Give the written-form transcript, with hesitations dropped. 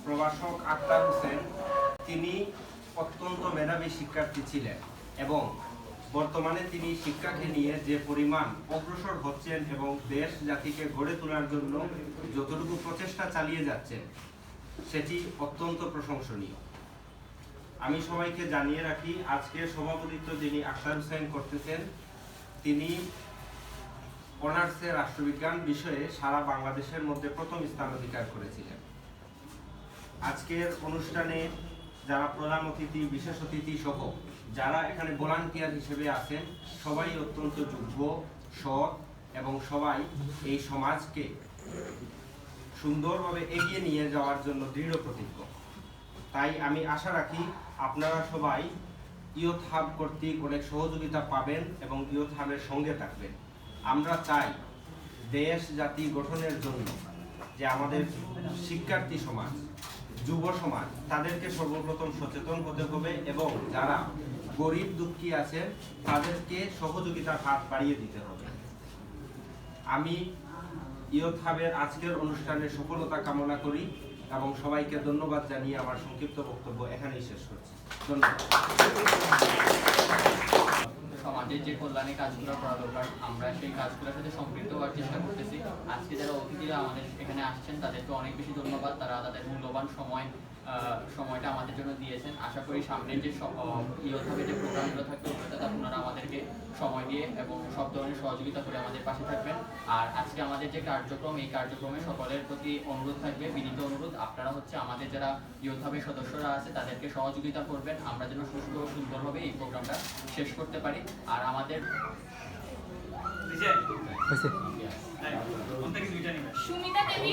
প্রভাষক আক্তার হোসেন তিনি অত্যন্ত মেধাবী শিক্ষার্থী ছিলেন এবং বর্তমানে তিনি শিক্ষাকে নিয়ে যে পরিমাণ অগ্রসর হচ্ছেন এবং দেশ জাতিকে গড়ে তোলার জন্য যতটুকু প্রচেষ্টা চালিয়ে যাচ্ছেন সেটি অত্যন্ত প্রশংসনীয়। আমি সবাইকে জানিয়ে রাখি, আজকে সভাপতিত্ব যিনি আক্তার হোসেন করতেছেন তিনি অনার্সে রাষ্ট্রবিজ্ঞান বিষয়ে সারা বাংলাদেশের মধ্যে প্রথম স্থান অধিকার করেছিলেন। আজকের অনুষ্ঠানে যারা প্রধান অতিথি, বিশেষ অতিথি সহ যারা এখানে ভলান্টিয়ার হিসেবে আছেন সবাই অত্যন্ত যোগ্য, সৎ এবং সবাই এই সমাজকে সুন্দরভাবে এগিয়ে নিয়ে যাওয়ার জন্য দৃঢ় প্রতিজ্ঞ। তাই আমি আশা রাখি আপনারা সবাই ইয়ুথ হাব কর্তৃক অনেক সহযোগিতা পাবেন এবং ইয়ুথ হাবের সঙ্গে থাকবেন। আমরা চাই দেশ জাতি গঠনের জন্য যে আমাদের শিক্ষার্থী সমাজ, যুব সমাজ তাদেরকে সর্বপ্রথম সচেতন হতে হবে এবং যারা গরিব দুঃখী আছেন তাদেরকে সহযোগিতার হাত বাড়িয়ে দিতে হবে। আমি ইয়ুথ হাবের আজকের অনুষ্ঠানের সফলতা কামনা করি এবং সবাইকে ধন্যবাদ জানিয়ে আমার সংক্ষিপ্ত বক্তব্য এখানেই শেষ করছি। ধন্যবাদ। সমাজের যে কল্যাণে কাজগুলো করা দরকার আমরা সেই কাজগুলোর সাথে সম্পৃক্ত হওয়ার চেষ্টা করতেছি। আজকে যারা অতিথিরা আমাদের এখানে আসছেন তাদেরকে অনেক বেশি ধন্যবাদ, তারা তাদের মূল্যবান সময়টা আমাদের জন্য দিয়েছেন। আশা করি সামনের যে ইয়ুথ হাবের যে প্রোগ্রামগুলো থাকবে ওগুলোতে আপনারা আমাদেরকে সময় দিয়ে এবং সব ধরনের সহযোগিতা করে আমাদের পাশে থাকবেন। আর আজকে আমাদের যে কার্যক্রম, এই কার্যক্রমে সকলের প্রতি অনুরোধ থাকবে, বিনীত অনুরোধ, আপনারা আমাদের যারা ইয়ুথ হাবের সদস্যরা আছে তাদেরকে সহযোগিতা করবেন, আমরা যেন সুস্থ ও সুন্দরভাবে এই প্রোগ্রামটা শেষ করতে পারি। আর আমাদের সুমিতা দেবী